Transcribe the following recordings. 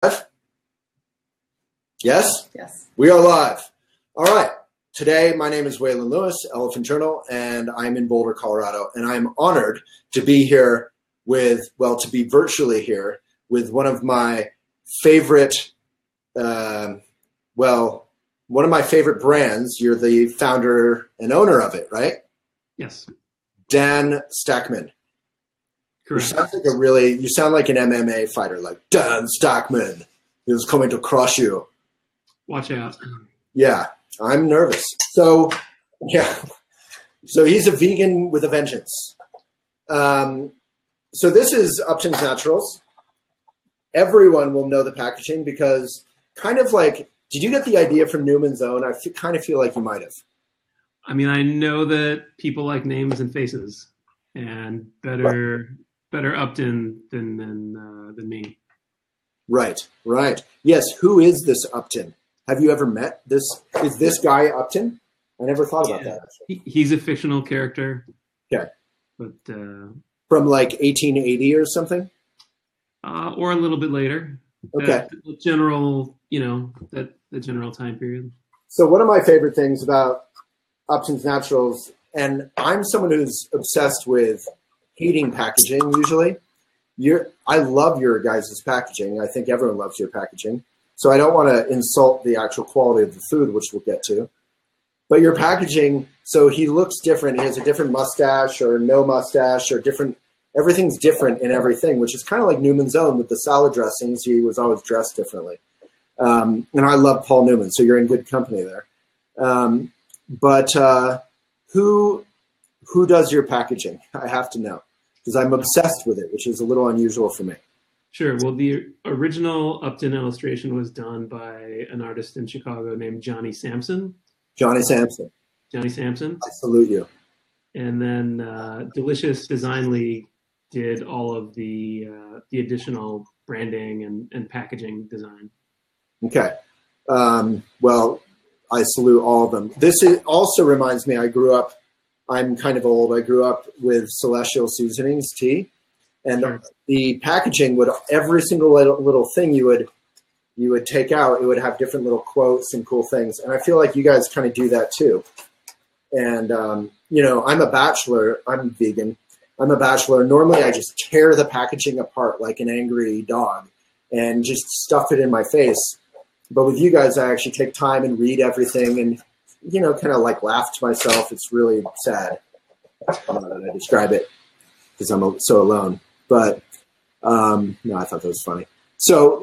Live? Yes? Yes. We are live. All right. Today, my name is Waylon Lewis, Elephant Journal, and I'm in Boulder, Colorado. And I'm honored to be here to be virtually here with one of my favorite, one of my favorite brands. You're the founder and owner of it, right? Yes. Dan Staakmann. Correct. You sound like an MMA fighter, like Dan Staakmann. He was coming to crush you. Watch out. Yeah, I'm nervous. So he's a vegan with a vengeance. So this is Upton Naturals. Everyone will know the packaging because kind of like, did you get the idea from Newman's Own? I kind of feel like you might have. I mean, I know that people like names and faces, and better Upton than me. Right. Yes, who is this Upton? Have you ever met this? Is this guy Upton? I never thought about that. He's a fictional character. Okay. But from like 1880 or something? Or a little bit later. Okay. The general time period. So one of my favorite things about Upton's Naturals, and I'm someone who's obsessed with hating packaging usually. I love your guys' packaging. I think everyone loves your packaging. So I don't want to insult the actual quality of the food, which we'll get to. But your packaging, so he looks different. He has a different mustache or no mustache or different. Everything's different in everything, which is kind of like Newman's Own with the salad dressings. He was always dressed differently. And I love Paul Newman, so you're in good company there. But who does your packaging? I have to know because I'm obsessed with it, which is a little unusual for me. Sure. Well, the original Upton illustration was done by an artist in Chicago named Johnny Sampson. Johnny Sampson. I salute you. And then Delicious Design League did all of the additional branding and packaging design. Okay. Well, I salute all of them. Also reminds me, I'm kind of old. I grew up with Celestial Seasonings tea. And Sure. The packaging would, every single little thing you would take out, it would have different little quotes and cool things. And I feel like you guys kind of do that too. And, I'm a bachelor. I'm vegan. I'm a bachelor. Normally I just tear the packaging apart like an angry dog and just stuff it in my face. But with you guys, I actually take time and read everything and, kind of like laugh to myself. It's really sad that I describe it because I'm so alone. But no, I thought that was funny. So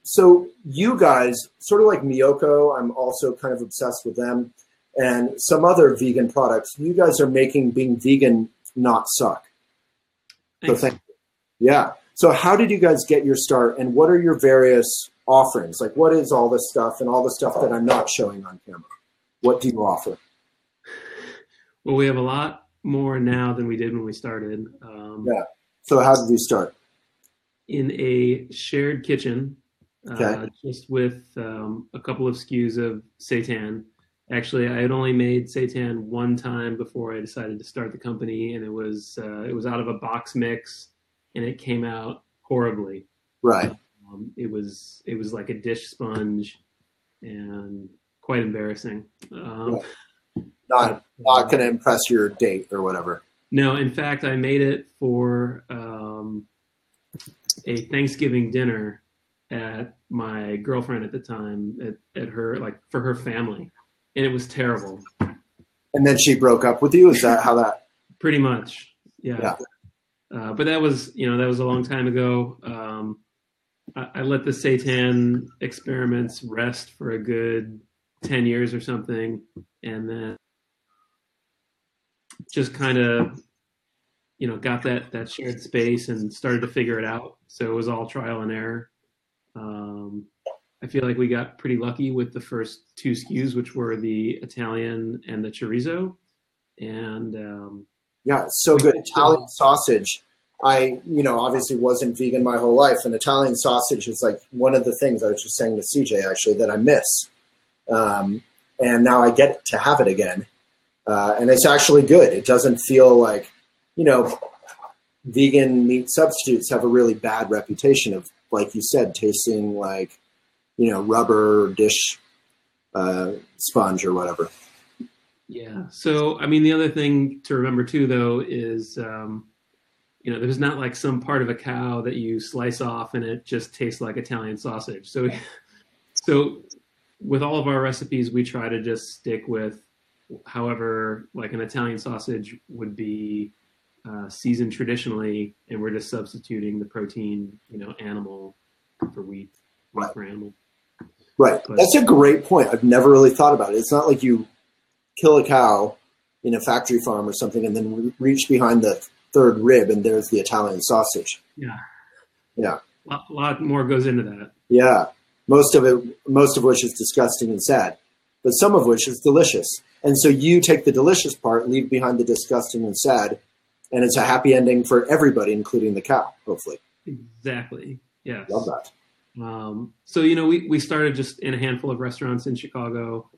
so you guys, sort of like Miyoko, I'm also kind of obsessed with them, and some other vegan products. You guys are making being vegan not suck. Thanks. So thank you. Yeah. So how did you guys get your start, and what are your various offerings? Like, what is all this stuff and all the stuff that I'm not showing on camera? What do you offer? Well, we have a lot more now than we did when we started. Yeah. So how did you start? In a shared kitchen, Okay. just with a couple of SKUs of seitan. Actually, I had only made seitan one time before I decided to start the company, and it was out of a box mix, and it came out horribly. Right. It was like a dish sponge, and quite embarrassing. Right. Not going to impress your date or whatever. No, in fact, I made it for a Thanksgiving dinner at my girlfriend at the time, at her, like, for her family, and it was terrible. And then she broke up with you? Is that how that? Pretty much, yeah. But that was a long time ago. I let the seitan experiments rest for a good 10 years or something, and then just kind of, got that shared space and started to figure it out. So it was all trial and error. I feel like we got pretty lucky with the first two SKUs, which were the Italian and the chorizo. And yeah, it's so good. Italian sausage. I, obviously wasn't vegan my whole life, and Italian sausage is like one of the things I was just saying to CJ actually that I miss. And now I get to have it again. And it's actually good. It doesn't feel like, vegan meat substitutes have a really bad reputation of like you said, tasting like, rubber or dish sponge or whatever. Yeah. So, I mean, the other thing to remember too, though, is, there's not like some part of a cow that you slice off and it just tastes like Italian sausage. So with all of our recipes, we try to just stick with however, like an Italian sausage would be seasoned traditionally, and we're just substituting the protein, animal for wheat, right, for animal. Right. But that's a great point. I've never really thought about it. It's not like you kill a cow in a factory farm or something and then reach behind the third rib and there's the Italian sausage. Yeah. Yeah. A lot more goes into that. Yeah. Most of which is disgusting and sad, but some of which is delicious. And so you take the delicious part, leave behind the disgusting and sad, and it's a happy ending for everybody, including the cow, hopefully. Exactly. Yeah. Love that. So, we started just in a handful of restaurants in Chicago,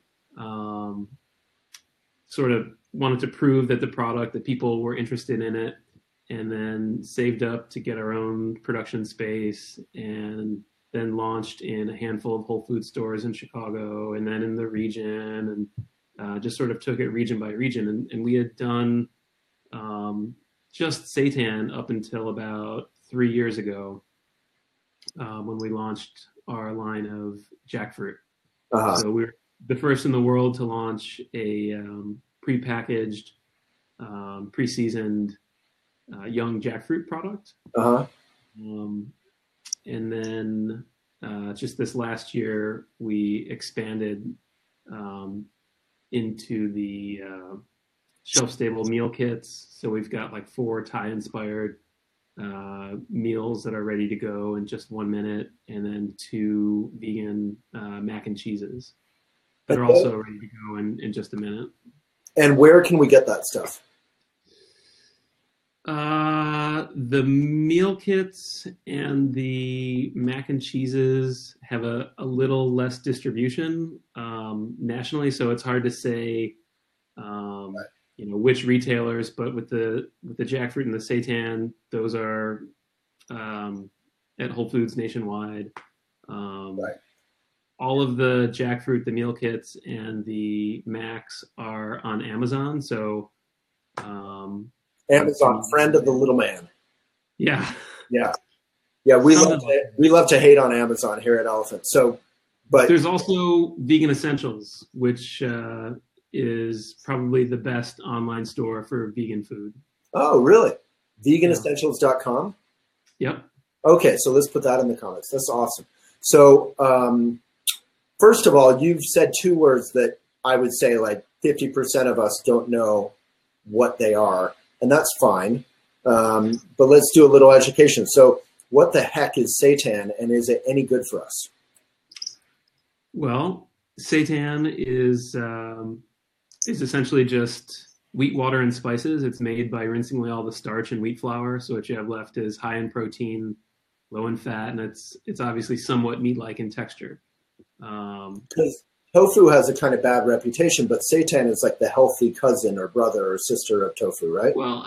sort of wanted to prove that that people were interested in it, and then saved up to get our own production space, and then launched in a handful of Whole Foods stores in Chicago and then in the region, and just sort of took it region by region. And we had done just seitan up until about 3 years ago, when we launched our line of Jackfruit. Uh-huh. So we're the first in the world to launch a prepackaged, pre-seasoned young jackfruit product. Uh-huh. And then just this last year, we expanded into the shelf-stable meal kits. So we've got like 4 Thai-inspired meals that are ready to go in just 1 minute, and then 2 vegan mac and cheeses that are also ready to go in just a minute. And where can we get that stuff? The meal kits and the mac and cheeses have a little less distribution nationally, so it's hard to say which retailers. But with the jackfruit and the seitan, those are at Whole Foods nationwide. Right. All of the jackfruit, the meal kits, and the macs are on Amazon. So Amazon, friend of the little man. Yeah. Yeah. Yeah, we love to hate on Amazon here at Elephant. So, but there's also Vegan Essentials, which is probably the best online store for vegan food. Oh, really? Veganessentials.com? Yep. Okay, so let's put that in the comments. That's awesome. So, first of all, you've said 2 words that I would say like 50% of us don't know what they are, and that's fine. But let's do a little education. So what the heck is seitan, and is it any good for us? Well, seitan is essentially just wheat, water, and spices. It's made by rinsing away all the starch and wheat flour. So what you have left is high in protein, low in fat, and it's obviously somewhat meat-like in texture. Because tofu has a kind of bad reputation, but seitan is like the healthy cousin or brother or sister of tofu, right? Well,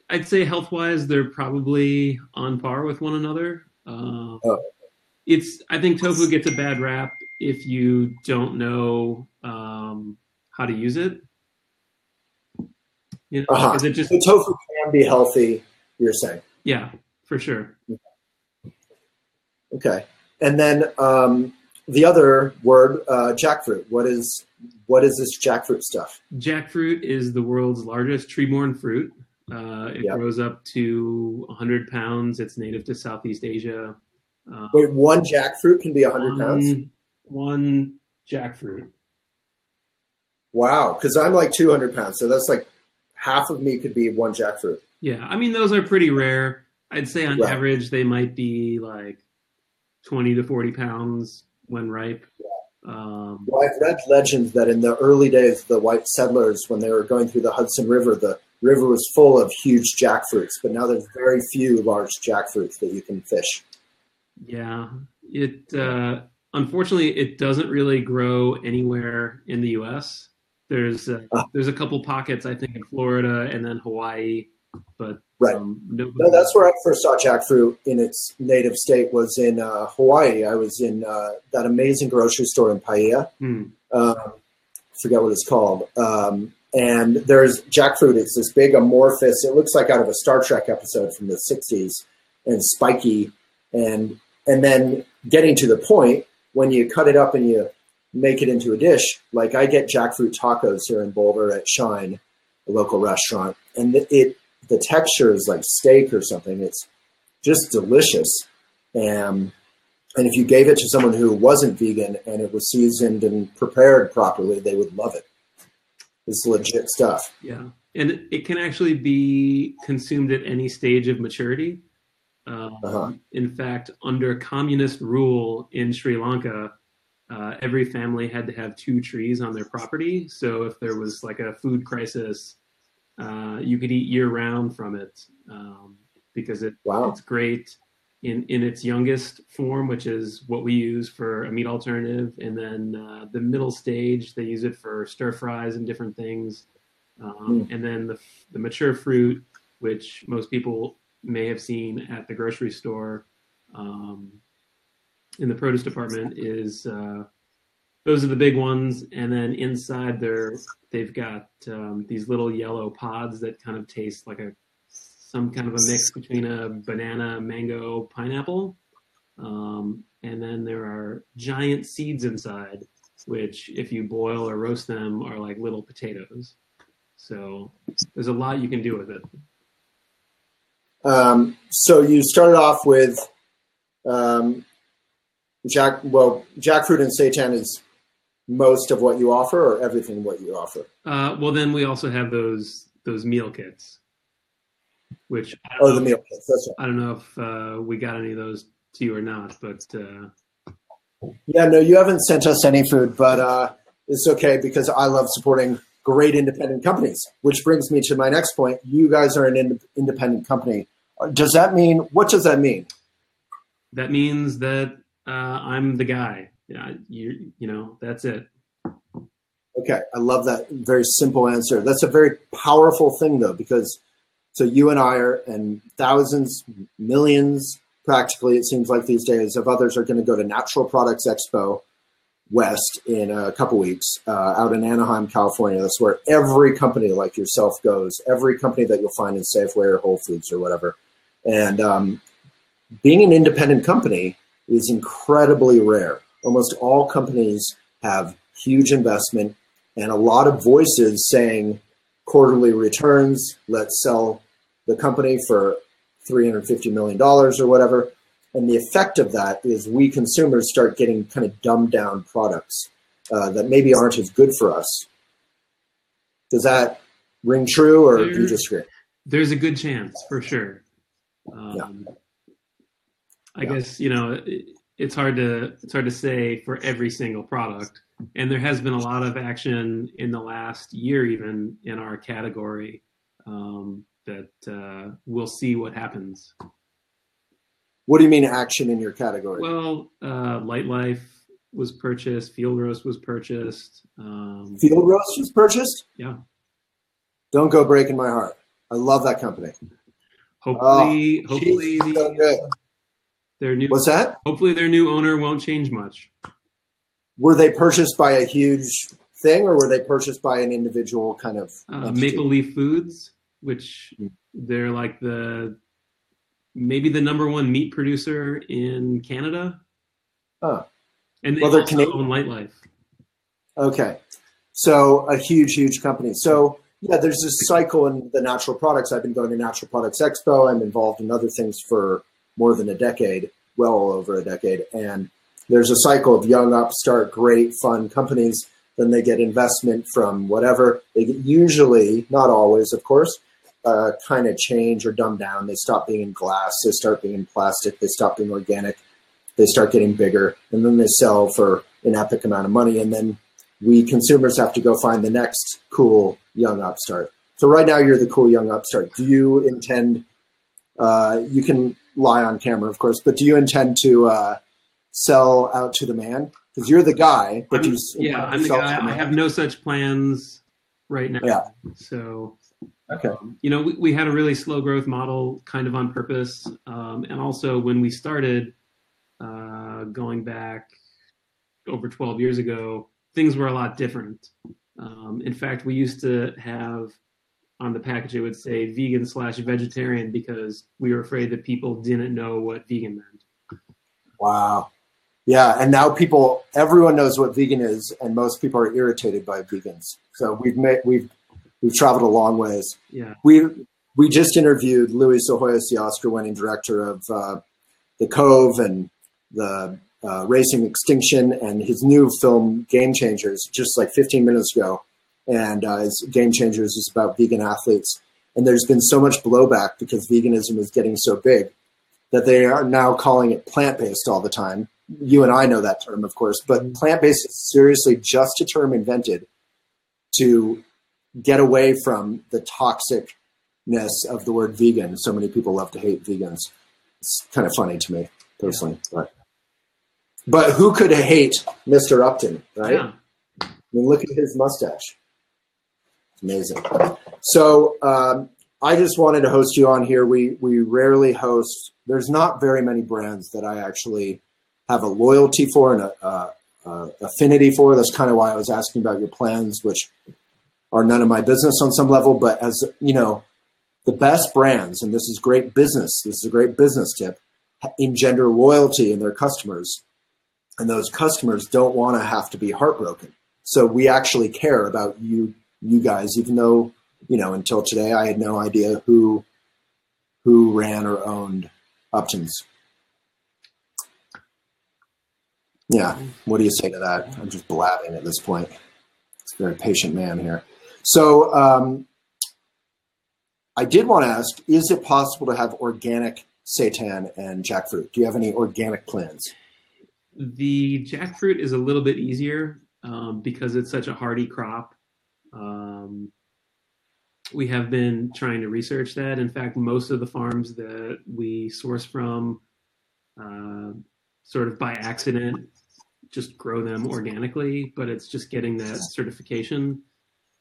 I'd say health-wise, they're probably on par with one another. I think tofu gets a bad rap if you don't know how to use it. Is it just so tofu can be healthy? You're saying? Yeah, for sure. Okay, and then the other word, jackfruit. What is this jackfruit stuff? Jackfruit is the world's largest tree-borne fruit. It grows up to 100 pounds. It's native to Southeast Asia. Wait, one jackfruit can be 100 pounds? One jackfruit. Wow, because I'm like 200 pounds, so that's like half of me could be one jackfruit. Yeah, I mean, those are pretty rare. I'd say on average they might be like 20 to 40 pounds when ripe. Well, I've read legends that in the early days, the white settlers, when they were going through the Hudson River, the river was full of huge jackfruits, but now there's very few large jackfruits that you can fish. Yeah, unfortunately, it doesn't really grow anywhere in the U.S. There's a couple pockets, I think, in Florida and then Hawaii, but right. No, that's where I first saw Jackfruit in its native state was in Hawaii. I was in that amazing grocery store in Paia. Forget what it's called. And there's Jackfruit. It's this big amorphous, it looks like out of a Star Trek episode from the 60s, and spiky. And then getting to the point, when you cut it up and you make it into a dish, like I get Jackfruit tacos here in Boulder at Shine, a local restaurant. And the texture is like steak or something. It's just delicious. And if you gave it to someone who wasn't vegan and it was seasoned and prepared properly, they would love it. It's legit stuff. Yeah. And it can actually be consumed at any stage of maturity. In fact, under communist rule in Sri Lanka, every family had to have 2 trees on their property. So if there was like a food crisis, you could eat year round from it, because it's great in its youngest form, which is what we use for a meat alternative. And then the middle stage, they use it for stir fries and different things. And then the mature fruit, which most people may have seen at the grocery store in the produce department, is those are the big ones. And then inside they've got these little yellow pods that kind of taste like some kind of a mix between a banana, mango, pineapple. And then there are giant seeds inside, which if you boil or roast them are like little potatoes. So there's a lot you can do with it. So you started off with Jackfruit and seitan is most of what you offer, or everything what you offer? Well, then we also have those meal kits, which the meal kits. That's right. I don't know if we got any of those to you or not, but yeah, no, you haven't sent us any food, but it's okay because I love supporting great independent companies, which brings me to my next point. You guys are an independent company. What does that mean? That means that I'm the guy. Yeah, you know, that's it. Okay, I love that very simple answer. That's a very powerful thing, though, because so you and I and thousands, millions, practically, it seems like these days, of others are going to go to Natural Products Expo West in a couple weeks out in Anaheim, California. That's where every company like yourself goes, every company that you'll find in Safeway or Whole Foods or whatever. And being an independent company is incredibly rare. Almost all companies have huge investment and a lot of voices saying quarterly returns, let's sell the company for $350 million or whatever. And the effect of that is we consumers start getting kind of dumbed down products that maybe aren't as good for us. Does that ring true, or do you disagree? There's a good chance, for sure. I guess, you know, it's hard to say for every single product. And there has been a lot of action in the last year, even in our category, that we'll see what happens. What do you mean action in your category? Well, Light Life was purchased. Field Roast was purchased. Field Roast was purchased? Yeah. Don't go breaking my heart. I love that company. Hopefully, so good. Their new, what's that? Hopefully their new owner won't change much. Were they purchased by a huge thing, or were they purchased by an individual kind of Maple Leaf Foods, which they're like maybe the #1 meat producer in Canada. Oh. And they also own Light Life. Okay. So a huge company. So yeah, there's this cycle in the natural products. I've been going to Natural Products Expo. I'm involved in other things for more than a decade, well over a decade. And there's a cycle of young, upstart, great, fun companies. Then they get investment from whatever. They get usually, not always, of course, kind of change or dumb down. They stop being in glass. They start being in plastic. They stop being organic. They start getting bigger. And then they sell for an epic amount of money. And then we consumers have to go find the next cool young upstart. So right now you're the cool young upstart. Do you intend, you can lie on camera, of course, but do you intend to sell out to the man? Because you're the guy. But I'm the guy. I have no such plans right now. Yeah. So Okay. We had a really slow growth model kind of on purpose. And also when we started going back over 12 years ago, things were a lot different. In fact, we used to have on the package, it would say vegan/vegetarian because we were afraid that people didn't know what vegan meant. Wow. Yeah. And now everyone knows what vegan is, and most people are irritated by vegans. So we've traveled a long ways. Yeah. We just interviewed Luis Ojoyas, the Oscar-winning director of The Cove and the Racing Extinction, and his new film Game Changers, just like 15 minutes ago. And his Game Changers is about vegan athletes. And there's been so much blowback because veganism is getting so big that they are now calling it plant-based all the time. You and I know that term, of course, but plant-based is seriously just a term invented to get away from the toxicness of the word vegan. So many people love to hate vegans. It's kind of funny to me, personally. But who could hate Mr. Upton, right? Yeah. I mean, look at his mustache. It's amazing. So I just wanted to host you on here. We rarely host. There's not very many brands that I actually have a loyalty for and a affinity for. That's kind of why I was asking about your plans, which are none of my business on some level. But as you know, the best brands, and this is great business, this is a great business tip, engender loyalty in their customers. And those customers don't want to have to be heartbroken. So we actually care about you guys, even though, until today, I had no idea who ran or owned Upton's. Yeah. What do you say to that? I'm just blabbing at this point. It's a very patient man here. So I did want to ask, is it possible to have organic seitan and jackfruit? Do you have any organic plans? The jackfruit is a little bit easier because it's such a hardy crop. We have been trying to research that. In fact, most of the farms that we source from sort of by accident just grow them organically, but it's just getting that certification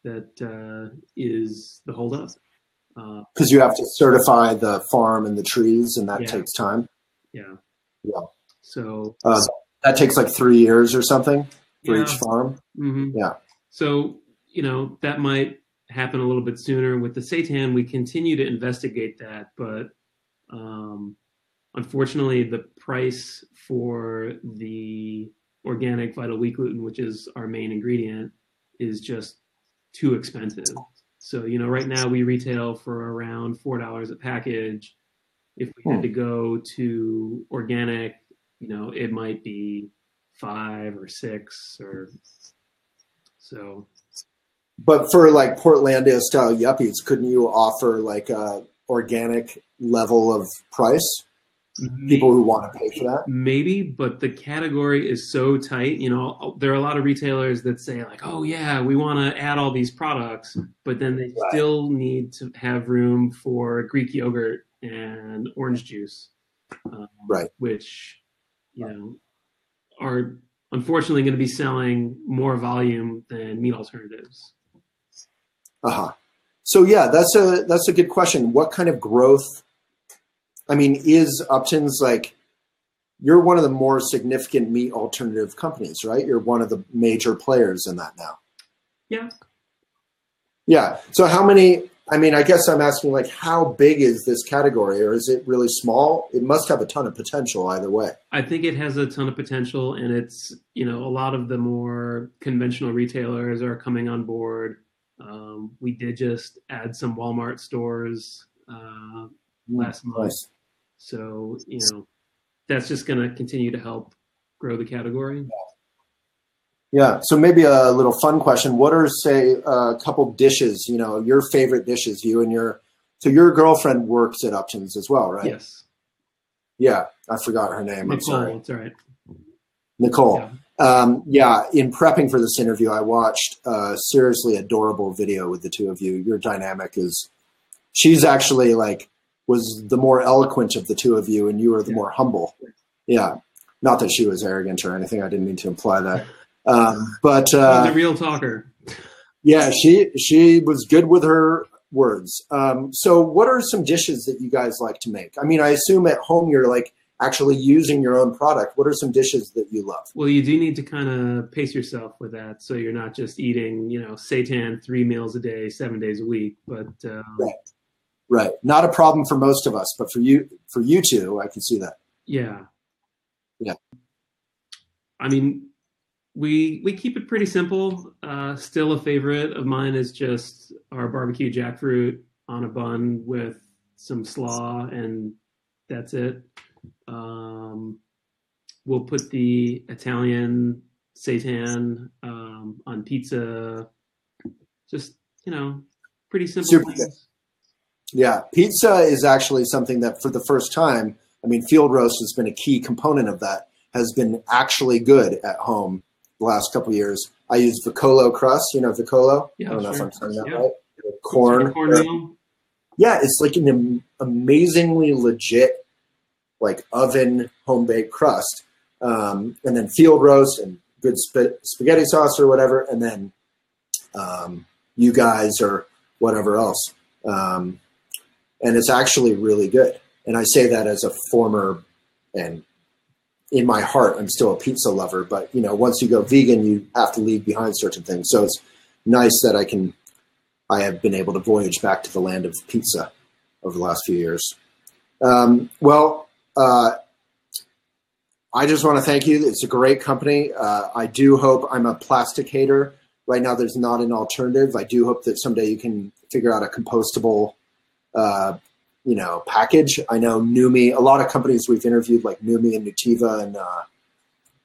that is the holdup. Because you have to certify the farm and the trees, and that takes time. Yeah. Yeah. So that takes like 3 years or something for each farm. Mm-hmm. Yeah. So, that might happen a little bit sooner. With the seitan, we continue to investigate that, but unfortunately, the price for the organic vital wheat gluten, which is our main ingredient, is just too expensive. So, right now we retail for around $4 a package. If we had to go to organic, it might be 5 or 6 or so. But for like Portlandia style yuppies, couldn't you offer like a organic level of price? People who want to pay for that? Maybe, but the category is so tight. There are a lot of retailers that say like, oh yeah, we want to add all these products, but then they still need to have room for Greek yogurt and orange juice, which, are unfortunately going to be selling more volume than meat alternatives. So yeah, that's a good question. What kind of growth? I mean, is Upton's like, you're one of the more significant meat alternative companies, right? You're one of the major players in that now. Yeah. Yeah. So how many, I guess I'm asking like, how big is this category, or is it really small? It must have a ton of potential either way. I think it has a ton of potential, and it's, a lot of the more conventional retailers are coming on board. We did just add some Walmart stores last month. Nice. So, that's just going to continue to help grow the category. Yeah. So maybe a little fun question. What are, say, a couple dishes, your favorite dishes, so your girlfriend works at Upton's as well, right? Yes. Yeah. I forgot her name. Nicole, I'm sorry. It's all right. Nicole. In prepping for this interview, I watched a seriously adorable video with the two of you. Your dynamic she's actually was the more eloquent of the two of you, and you were the more humble. Yeah. Not that she was arrogant or anything. I didn't mean to imply that. But she's a real talker. Yeah, she was good with her words. So what are some dishes that you guys like to make? I mean, I assume at home you're like actually using your own product. What are some dishes that you love? Well, you do need to kind of pace yourself with that, so you're not just eating, seitan 3 meals a day, 7 days a week. But right, not a problem for most of us, but for you two, I can see that. Yeah. Yeah. I mean, we keep it pretty simple. Still a favorite of mine is just our barbecue jackfruit on a bun with some slaw, and that's it. We'll put the Italian seitan on pizza. Just, pretty simple Super things. good. Yeah, pizza is actually something that for the first time, I mean, field roast has been a key component of that, has been actually good at home the last couple of years. I use Vicolo crust, Vicolo? Yeah, I don't know sure. if I'm saying that Yeah. right. Corn. Cornmeal. Yeah, it's like an amazingly legit, like oven home baked crust, and then field roast and good spaghetti sauce or whatever, and then you guys or whatever else, and it's actually really good. And I say that as a former, and in my heart, I'm still a pizza lover. But once you go vegan, you have to leave behind certain things. So it's nice that I have been able to voyage back to the land of pizza over the last few years. I just want to thank you. It's a great company. I do hope, I'm a plastic hater. Right now, there's not an alternative. I do hope that someday you can figure out a compostable, package. I know Numi, a lot of companies we've interviewed, like Numi and Nutiva and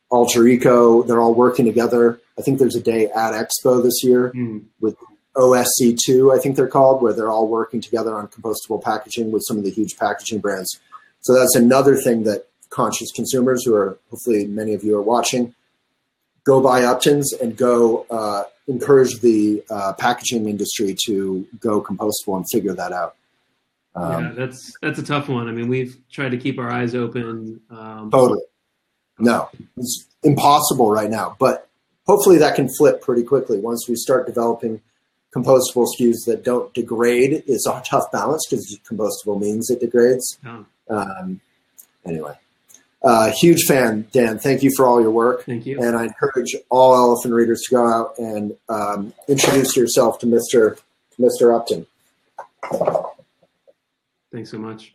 Alter Eco, they're all working together. I think there's a day at Expo this year with OSC2, I think they're called, where they're all working together on compostable packaging with some of the huge packaging brands. So that's another thing that conscious consumers, who are hopefully many of you are watching, go buy Upton's and go encourage the packaging industry to go compostable and figure that out. Yeah, that's a tough one. I mean, we've tried to keep our eyes open. Totally. No, it's impossible right now, but hopefully that can flip pretty quickly once we start developing compostable SKUs that don't degrade. It's a tough balance because compostable means it degrades. Oh. Anyway, huge fan, Dan. Thank you for all your work. Thank you. And I encourage all elephant readers to go out and introduce yourself to Mr. Upton. Thanks so much.